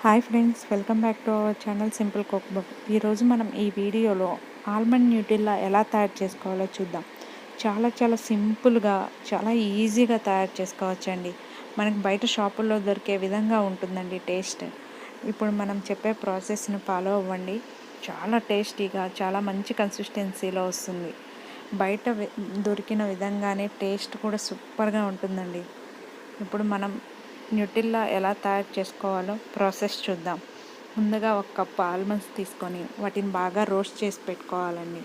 Hi friends, welcome back to our channel simple cook book. ఈరోజు మనం ఈ వీడియోలో ఆల్మండ్ న్యూటిల్లా ఎలా తయారు చేసుకోవాలో చూద్దాం. చాలా సింపుల్గా, చాలా ఈజీగా తయారు చేసుకోవచ్చండి. మనకు బయట షాపుల్లో దొరికే విధంగా ఉంటుందండి టేస్ట్. ఇప్పుడు మనం చెప్పే ప్రాసెస్ని ఫాలో అవ్వండి. చాలా టేస్టీగా, చాలా మంచి కన్సిస్టెన్సీలో వస్తుంది. బయట దొరికిన విధంగానే టేస్ట్ కూడా సూపర్గా ఉంటుందండి. ఇప్పుడు మనం న్యూటిల్లా ఎలా తయారు చేసుకోవాలో ప్రాసెస్ చూద్దాం. ముందుగా ఒక కప్పు ఆల్మండ్స్ తీసుకొని వాటిని బాగా రోస్ట్ చేసి పెట్టుకోవాలండి.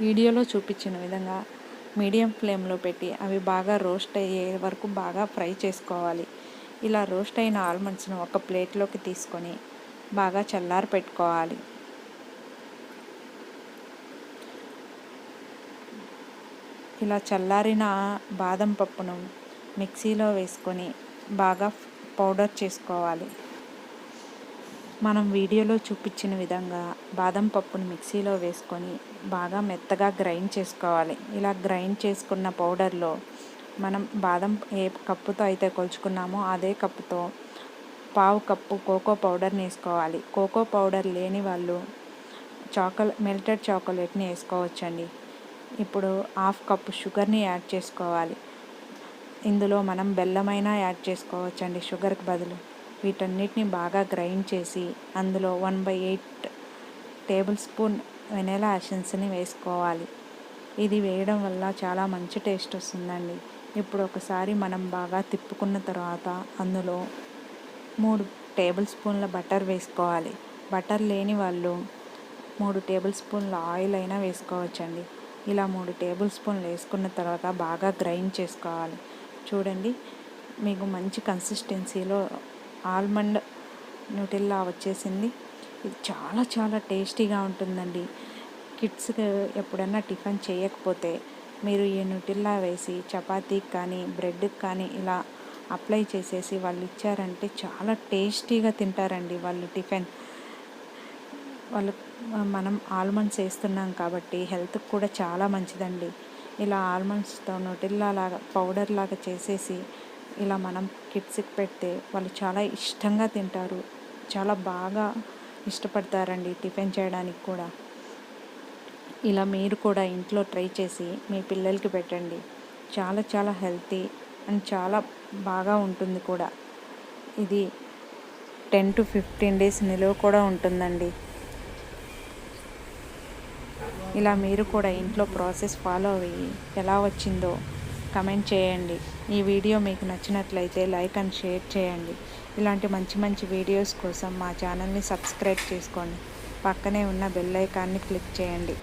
వీడియోలో చూపించిన విధంగా మీడియం ఫ్లేమ్లో పెట్టి అవి బాగా రోస్ట్ అయ్యే వరకు బాగా ఫ్రై చేసుకోవాలి. ఇలా రోస్ట్ అయిన ఆల్మండ్స్ను ఒక ప్లేట్లోకి తీసుకొని బాగా చల్లారి పెట్టుకోవాలి. ఇలా చల్లారిన బాదం పప్పును మిక్సీలో వేసుకొని బాగా పౌడర్ చేసుకోవాలి. మనం వీడియోలో చూపించిన విధంగా బాదం పప్పుని మిక్సీలో వేసుకొని బాగా మెత్తగా గ్రైండ్ చేసుకోవాలి. ఇలా గ్రైండ్ చేసుకున్న పౌడర్లో మనం బాదం ఏ కప్పుతో అయితే కొలుచుకున్నామో అదే కప్పుతో పావు కప్పు కోకో పౌడర్ని వేసుకోవాలి. కోకో పౌడర్ లేని వాళ్ళు మెల్టెడ్ చాక్లెట్ని వేసుకోవచ్చండి. ఇప్పుడు హాఫ్ కప్పు షుగర్ని యాడ్ చేసుకోవాలి. ఇందులో మనం బెల్లమైనా యాడ్ చేసుకోవచ్చండి షుగర్కి బదులు. వీటన్నిటిని బాగా గ్రైండ్ చేసి అందులో 1/8 టేబుల్ స్పూన్ వెనిలా ఎసెన్స్ని వేసుకోవాలి. ఇది వేయడం వల్ల చాలా మంచి టేస్ట్ వస్తుందండి. ఇప్పుడు ఒకసారి మనం బాగా తిప్పుకున్న తర్వాత అందులో 3 టేబుల్ స్పూన్ల బటర్ వేసుకోవాలి. బటర్ లేని వాళ్ళు 3 టేబుల్ స్పూన్ల ఆయిల్ అయినా వేసుకోవచ్చండి. ఇలా 3 టేబుల్ స్పూన్లు వేసుకున్న తర్వాత బాగా గ్రైండ్ చేసుకోవాలి. చూడండి, మీకు మంచి కన్సిస్టెన్సీలో ఆల్మండ్ న్యూటిల్లా వచ్చేసింది. ఇది చాలా టేస్టీగా ఉంటుందండి. కిడ్స్కి ఎప్పుడన్నా టిఫిన్ చేయకపోతే మీరు ఈ న్యూటిల్లా వేసి చపాతీకి కానీ బ్రెడ్కి కానీ ఇలా అప్లై చేసేసి వాళ్ళు ఇచ్చారంటే చాలా టేస్టీగా తింటారండి వాళ్ళు టిఫిన్. మనం ఆల్మండ్స్ వేస్తున్నాం కాబట్టి హెల్త్కి కూడా చాలా మంచిదండి. ఇలా ఆల్మండ్స్తో న్యూటిల్లా లాగా పౌడర్ లాగా చేసేసి ఇలా మనం కిడ్స్కి పెడితే వాళ్ళు చాలా ఇష్టంగా తింటారు. చాలా బాగా ఇష్టపడతారండి టిఫిన్ చేయడానికి కూడా. ఇలా మీరు కూడా ఇంట్లో ట్రై చేసి మీ పిల్లలకి పెట్టండి. చాలా హెల్తీ అండ్ చాలా బాగా ఉంటుంది కూడా. ఇది 10 to 15 days నిలువ కూడా ఉంటుందండి. ఇలా మీరు కూడా ఇంట్లో ప్రాసెస్ ఫాలో అయ్యి ఎలా వచ్చిందో కమెంట్ చేయండి. ఈ వీడియో మీకు నచ్చినట్లయితే లైక్ అండ్ షేర్ చేయండి. ఇలాంటి మంచి వీడియోస్ కోసం మా ఛానల్ని సబ్స్క్రైబ్ చేసుకోండి. పక్కనే ఉన్న బెల్ ఐకాన్ని క్లిక్ చేయండి.